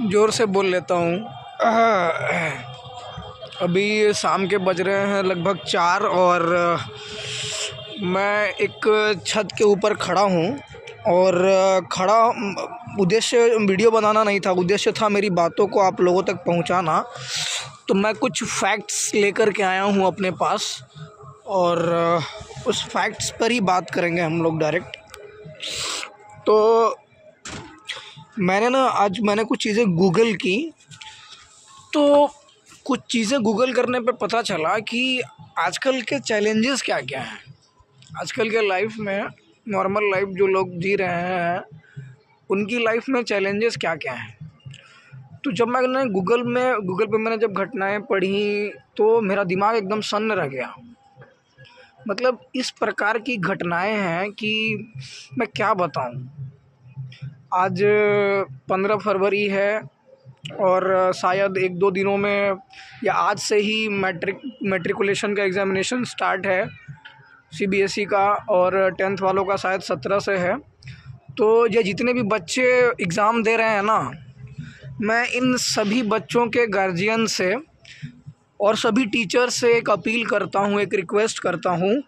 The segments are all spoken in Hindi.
ज़ोर से बोल लेता हूँ। अभी शाम के बज रहे हैं लगभग 4 और मैं एक छत के ऊपर खड़ा हूँ और खड़ा उद्देश्य वीडियो बनाना नहीं था, उद्देश्य था मेरी बातों को आप लोगों तक पहुँचाना। तो मैं कुछ फैक्ट्स लेकर के आया हूँ अपने पास और उस फैक्ट्स पर ही बात करेंगे हम लोग डायरेक्ट। तो मैंने कुछ चीज़ें गूगल की, तो कुछ चीज़ें गूगल करने पे पता चला कि आजकल के चैलेंजेस क्या क्या हैं। आजकल के लाइफ में, नॉर्मल लाइफ जो लोग जी रहे हैं उनकी लाइफ में चैलेंजेस क्या क्या हैं। तो जब मैंने गूगल पे मैंने जब घटनाएं पढ़ी तो मेरा दिमाग एकदम सन्न रह गया। मतलब इस प्रकार की घटनाएं हैं कि मैं क्या बताऊं। आज 15 फरवरी है और शायद 1-2 दिनों में या आज से ही मैट्रिकुलेशन का एग्ज़ामिनेशन स्टार्ट है सीबीएसई का, और 10th वालों का शायद 17 से है। तो ये जितने भी बच्चे एग्ज़ाम दे रहे हैं ना, मैं इन सभी बच्चों के गार्जियन से और सभी टीचर से एक अपील करता हूँ, एक रिक्वेस्ट करता हूँ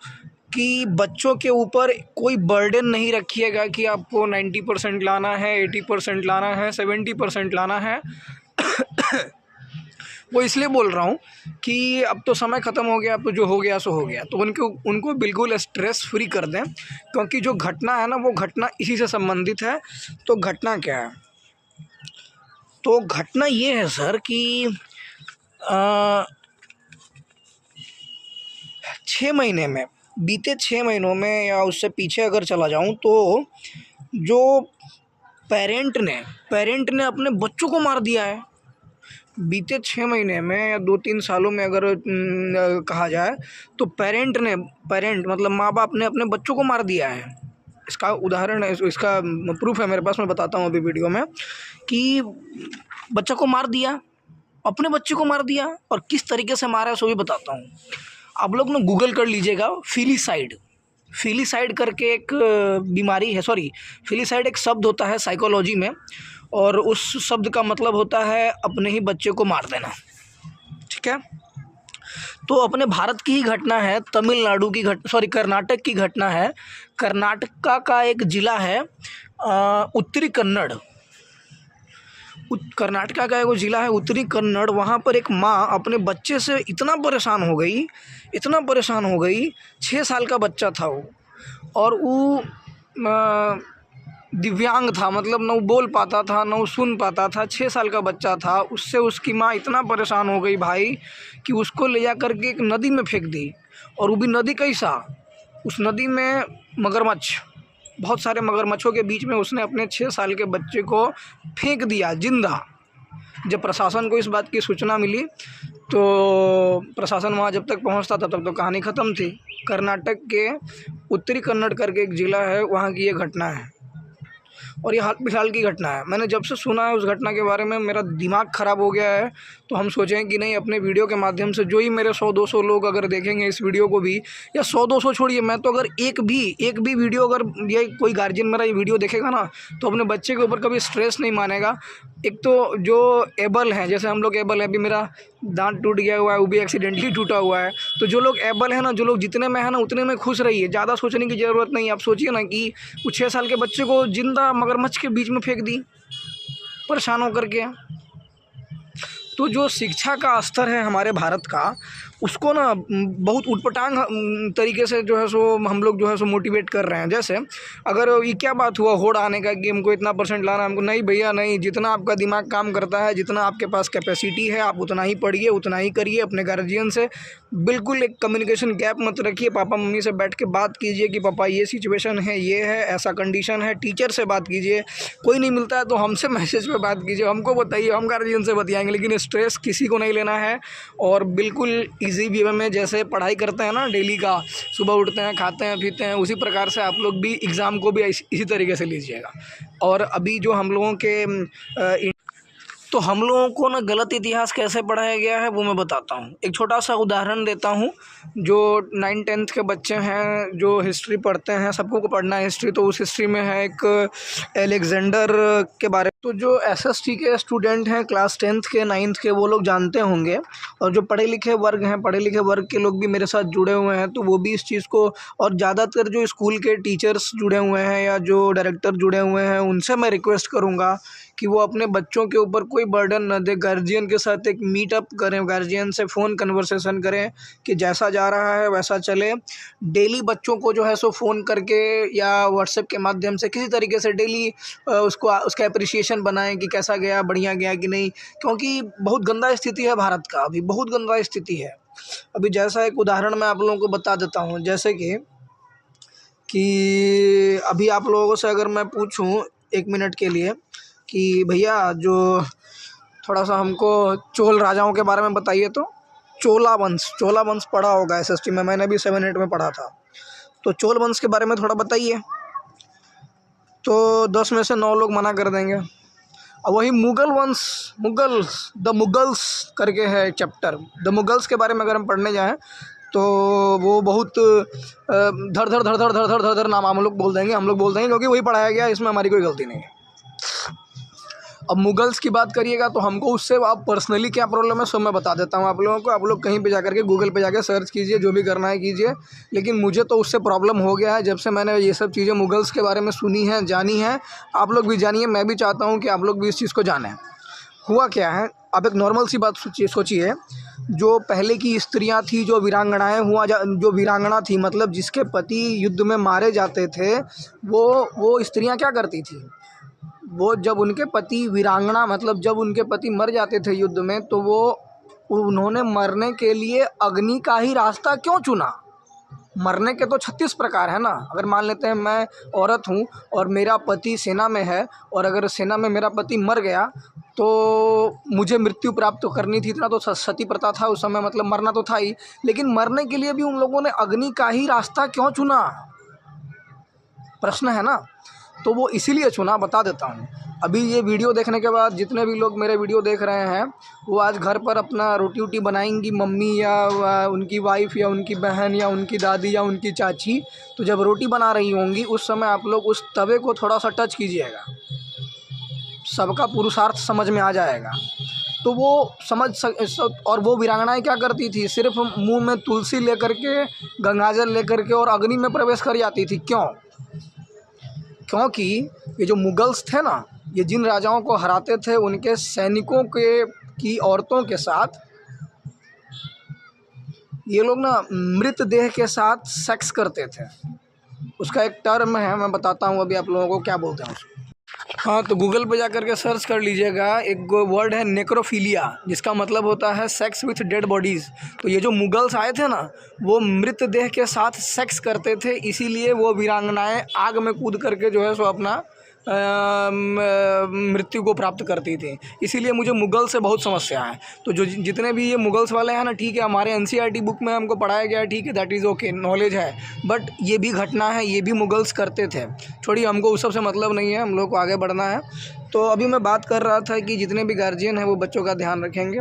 कि बच्चों के ऊपर कोई बर्डन नहीं रखिएगा कि आपको 90% लाना है, 80% लाना है, 70% लाना है। वो इसलिए बोल रहा हूँ कि अब तो समय ख़त्म हो गया, अब तो जो हो गया सो हो गया। तो उनको बिल्कुल स्ट्रेस फ्री कर दें, क्योंकि जो घटना है ना वो घटना इसी से संबंधित है। तो घटना क्या है? तो घटना ये है सर कि 6 महीने में, बीते 6 महीनों में या उससे पीछे अगर चला जाऊं तो जो पेरेंट ने अपने बच्चों को मार दिया है। बीते 6 महीने में या 2-3 सालों में अगर कहा जाए तो पेरेंट मतलब माँ बाप ने अपने बच्चों को मार दिया है। इसका उदाहरण है, इसका प्रूफ है मेरे पास, मैं बताता हूँ अभी वीडियो में कि बच्चा को मार दिया, अपने बच्चे को मार दिया, और किस तरीके से मारा है सो भी बताता हूँ। आप लोग ना गूगल कर लीजिएगा, फिलीसाइड करके एक बीमारी है, फिलीसाइड एक शब्द होता है साइकोलॉजी में, और उस शब्द का मतलब होता है अपने ही बच्चे को मार देना। ठीक है, तो अपने भारत की ही घटना है, कर्नाटक की घटना है। कर्नाटका का एक ज़िला है उत्तरी कन्नड़, कर्नाटका का एक ज़िला है उत्तरी कन्नड़। वहाँ पर एक माँ अपने बच्चे से इतना परेशान हो गई, 6 साल का बच्चा था वो, और वो दिव्यांग था, मतलब न वो बोल पाता था न वो सुन पाता था, 6 साल का बच्चा था। उससे उसकी माँ इतना परेशान हो गई भाई कि उसको ले जा कर के एक नदी में फेंक दी। और वो भी नदी कैसा, उस नदी में मगरमच्छ, बहुत सारे मगरमच्छों के बीच में उसने अपने 6 साल के बच्चे को फेंक दिया जिंदा। जब प्रशासन को इस बात की सूचना मिली तो प्रशासन वहाँ जब तक पहुँचता तब तक तो कहानी ख़त्म थी। कर्नाटक के उत्तरी कन्नड़ करके एक ज़िला है, वहाँ की ये घटना है और ये हाल फिलहाल की घटना है। मैंने जब से सुना है उस घटना के बारे में मेरा दिमाग ख़राब हो गया है। तो हम सोचें कि नहीं, अपने वीडियो के माध्यम से जो ही मेरे 100-200 लोग अगर देखेंगे इस वीडियो को भी, या 100-200 छोड़िए, मैं तो अगर एक भी वीडियो, अगर ये कोई गार्जियन मेरा ये वीडियो देखेगा ना तो अपने बच्चे के ऊपर कभी स्ट्रेस नहीं मानेगा। एक तो जो एबल हैं, जैसे हम लोग एबल हैं, अभी मेरा दांत टूट गया हुआ है, वो भी एक्सीडेंटली टूटा हुआ है। तो जो लोग एबल हैं ना, जो लोग जितने में है ना उतने में खुश रहिए, ज़्यादा सोचने की ज़रूरत नहीं। आप सोचिए ना कि वो 6 साल के बच्चे को जिंदा मगरमच्छ के बीच में फेंक दी परेशान होकर के। तो जो शिक्षा का स्तर है हमारे भारत का, उसको ना बहुत उटपटांग तरीके से जो है सो हम लोग जो है सो मोटिवेट कर रहे हैं। जैसे अगर ये क्या बात हुआ होड़ आने का कि हमको इतना % लाना, हमको नहीं भैया नहीं, जितना आपका दिमाग काम करता है, जितना आपके पास कैपेसिटी है, आप उतना ही पढ़िए, उतना ही करिए। अपने गार्जियन से बिल्कुल एक कम्युनिकेशन गैप मत रखिए। पापा मम्मी से बैठ के बात कीजिए कि पापा ये सिचुएशन है, ये है, ऐसा कंडीशन है। टीचर से बात कीजिए, कोई नहीं मिलता है तो हमसे मैसेज पे बात कीजिए, हमको बताइए, हम गार्जियन से बतियाएंगे। लेकिन स्ट्रेस किसी को नहीं लेना है और बिल्कुल ईजी वे में जैसे पढ़ाई करते हैं ना डेली का, सुबह उठते हैं, खाते हैं, पीते हैं, उसी प्रकार से आप लोग भी एग्ज़ाम को भी इसी तरीके से लीजिएगा। और अभी जो हम लोगों के तो हम लोगों को ना गलत इतिहास कैसे पढ़ाया गया है वो मैं बताता हूँ। एक छोटा सा उदाहरण देता हूँ। जो 9th-10th के बच्चे हैं जो हिस्ट्री पढ़ते हैं, सबको को पढ़ना है हिस्ट्री, तो उस हिस्ट्री में है एक अलेक्जेंडर के बारे में। तो जो एसएसटी के स्टूडेंट हैं क्लास 10th के 9th के, वो लोग जानते होंगे। और जो पढ़े लिखे वर्ग हैं, पढ़े लिखे वर्ग के लोग भी मेरे साथ जुड़े हुए हैं, तो वो भी इस चीज़ को, और ज़्यादातर जो स्कूल के टीचर्स जुड़े हुए हैं या जो डायरेक्टर जुड़े हुए हैं, उनसे मैं रिक्वेस्ट करूँगा कि वो अपने बच्चों के ऊपर कोई बर्डन न दे। गार्जियन के साथ एक मीटअप करें, गार्जियन से फ़ोन कन्वर्सेशन करें कि जैसा जा रहा है वैसा चले। डेली बच्चों को जो है सो फ़ोन करके या व्हाट्सएप के माध्यम से किसी तरीके से डेली उसका एप्रिसिएशन बनाएं कि कैसा गया, बढ़िया गया कि नहीं। क्योंकि बहुत गंदा स्थिति है भारत का, अभी बहुत गंदा स्थिति है। अभी जैसा एक उदाहरण मैं आप लोगों को बता देता हूँ, जैसे कि अभी आप लोगों से अगर मैं पूछूं 1 मिनट के लिए कि भैया जो थोड़ा सा हमको चोल राजाओं के बारे में बताइए, तो चोला वंश पढ़ा होगा एसएसटी में, मैंने भी 7-8 में पढ़ा था। तो चोल वंश के बारे में थोड़ा बताइए। तो 10 में से 9 लोग मना कर देंगे। और वही मुगल वंश, द मुगल्स करके है चैप्टर, द मुगल्स के बारे में अगर हम पढ़ने जाएं तो वो बहुत धड़ धड़ नाम हम लोग बोल देंगे क्योंकि वही पढ़ाया गया, इसमें हमारी कोई गलती नहीं है। अब मुगल्स की बात करिएगा तो हमको उससे आप पर्सनली क्या प्रॉब्लम है सब मैं बता देता हूँ आप लोगों को। आप लोग कहीं पे जाकर के गूगल पे जाकर सर्च कीजिए, जो भी करना है कीजिए। लेकिन मुझे तो उससे प्रॉब्लम हो गया है जब से मैंने ये सब चीज़ें मुगल्स के बारे में सुनी हैं, जानी हैं। आप लोग भी जानिए, मैं भी चाहता हूँ कि आप लोग भी इस चीज़ को जानें। हुआ क्या है, आप एक नॉर्मल सी बात सोचिए। जो पहले की स्त्रियां थी, जो वीरांगनाएं जो वीरांगना थी, मतलब जिसके पति युद्ध में मारे जाते थे, वो स्त्रियां क्या करती थी, वो जब उनके पति वीरांगना मतलब जब उनके पति मर जाते थे युद्ध में, तो उन्होंने मरने के लिए अग्नि का ही रास्ता क्यों चुना। मरने के तो 36 प्रकार है ना। अगर मान लेते हैं मैं औरत हूँ और मेरा पति सेना में है, और अगर सेना में मेरा पति मर गया तो मुझे मृत्यु प्राप्त तो करनी थी, इतना तो सती प्रथा था उस समय, मतलब मरना तो था ही। लेकिन मरने के लिए भी उन लोगों ने अग्नि का ही रास्ता क्यों चुना, प्रश्न है ना। तो वो इसीलिए चुना, बता देता हूँ। अभी ये वीडियो देखने के बाद जितने भी लोग मेरे वीडियो देख रहे हैं, वो आज घर पर अपना रोटी वोटी बनाएंगी, मम्मी या उनकी वाइफ या उनकी बहन या उनकी दादी या उनकी चाची। तो जब रोटी बना रही होंगी उस समय आप लोग उस तवे को थोड़ा सा टच कीजिएगा, सबका पुरुषार्थ समझ में आ जाएगा। तो वो और वो वीरांगनाएं क्या करती थी, सिर्फ मुँह में तुलसी लेकर के, गंगाजल लेकर के और अग्नि में प्रवेश कर जाती थी। क्योंकि ये जो मुगल्स थे ना, ये जिन राजाओं को हराते थे, उनके सैनिकों की औरतों के साथ ये लोग ना मृतदेह के साथ सेक्स करते थे। उसका एक टर्म है, मैं बताता हूँ अभी आप लोगों को क्या बोलते हैं उसको। हाँ, तो गूगल पे जा कर के सर्च कर लीजिएगा, एक वर्ड है नेक्रोफिलिया, जिसका मतलब होता है सेक्स विथ डेड बॉडीज़। तो ये जो मुगल्स आए थे ना, वो मृतदेह के साथ सेक्स करते थे, इसीलिए वो वीरांगनाएं आग में कूद करके जो है सो अपना मृत्यु को प्राप्त करती थी। इसीलिए मुझे मुगल से बहुत समस्या है। तो जो जितने भी ये मुगल्स वाले हैं ना, ठीक है, हमारे एनसीईआरटी बुक में हमको पढ़ाया गया है, ठीक है, दैट इज़ ओके, नॉलेज है। बट ये भी घटना है, ये भी मुगल्स करते थे। छोड़िए, हमको उस सब से मतलब नहीं है, हम लोग को आगे बढ़ना है। तो अभी मैं बात कर रहा था कि जितने भी गार्जियन हैं वो बच्चों का ध्यान रखेंगे।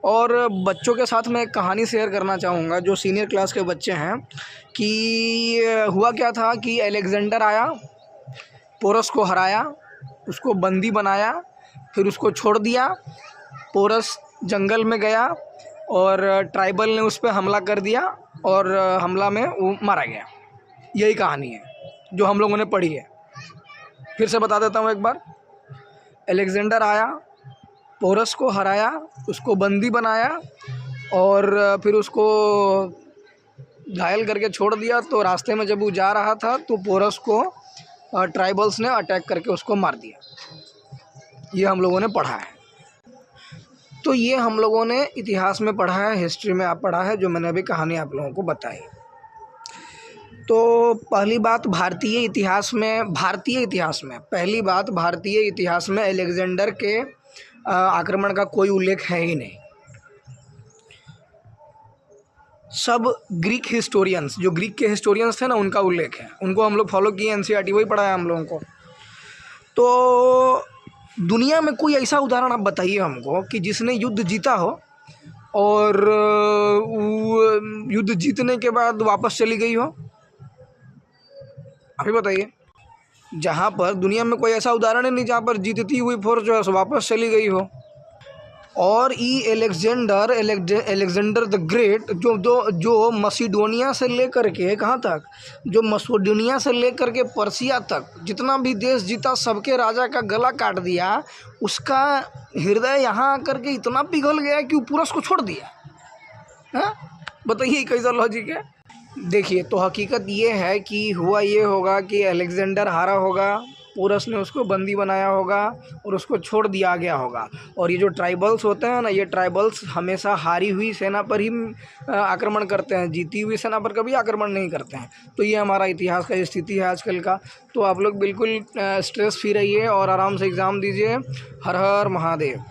और बच्चों के साथ मैं एक कहानी शेयर करना चाहूँगा, जो सीनियर क्लास के बच्चे हैं, कि हुआ क्या था कि अलेक्जेंडर आया, पोरस को हराया, उसको बंदी बनाया, फिर उसको छोड़ दिया। पोरस जंगल में गया और ट्राइबल ने उस पर हमला कर दिया और हमला में वो मारा गया। यही कहानी है जो हम लोगों ने पढ़ी है। फिर से बता देता हूँ एक बार। अलेक्जेंडर आया, पोरस को हराया, उसको बंदी बनाया और फिर उसको घायल करके छोड़ दिया। तो रास्ते में जब वो जा रहा था तो पोरस को ट्राइबल्स ने अटैक करके उसको मार दिया। ये हम लोगों ने पढ़ा है। तो ये हम लोगों ने इतिहास में पढ़ा है, हिस्ट्री में आप पढ़ा है, जो मैंने अभी कहानी आप लोगों को बताई। तो पहली बात, भारतीय इतिहास में पहली बात, भारतीय इतिहास में अलेक्जेंडर के आक्रमण का कोई उल्लेख है ही नहीं। सब ग्रीक हिस्टोरियंस, जो ग्रीक के हिस्टोरियंस थे ना, उनका उल्लेख है। उनको हम लोग फॉलो किए, एनसीईआरटी वही पढ़ा है हम लोगों को। तो दुनिया में कोई ऐसा उदाहरण आप बताइए हमको कि जिसने युद्ध जीता हो और वो युद्ध जीतने के बाद वापस चली गई हो। आप ही बताइए। जहाँ पर दुनिया में कोई ऐसा उदाहरण ही नहीं जहाँ पर जीतती हुई फोर्स जो है सो वापस चली गई हो। और एलेक्जेंडर द ग्रेट जो मसीडोनिया से लेकर के कहाँ तक, जो मसीडोनिया से लेकर के पर्सिया तक जितना भी देश जीता सबके राजा का गला काट दिया। उसका हृदय यहाँ आकर के इतना पिघल गया कि वो पूरा उसको छोड़ दिया। हाँ, बताइए कैसा लॉजिक है। देखिए, तो हकीकत ये है कि हुआ ये होगा कि अलेक्जेंडर हारा होगा, पोरस ने उसको बंदी बनाया होगा और उसको छोड़ दिया गया होगा। और ये जो ट्राइबल्स होते हैं ना, ये ट्राइबल्स हमेशा हारी हुई सेना पर ही आक्रमण करते हैं, जीती हुई सेना पर कभी आक्रमण नहीं करते हैं। तो ये हमारा इतिहास का स्थिति है आजकल का। तो आप लोग बिल्कुल स्ट्रेस फ्री रहिए और आराम से एग्ज़ाम दीजिए। हर हर महादेव।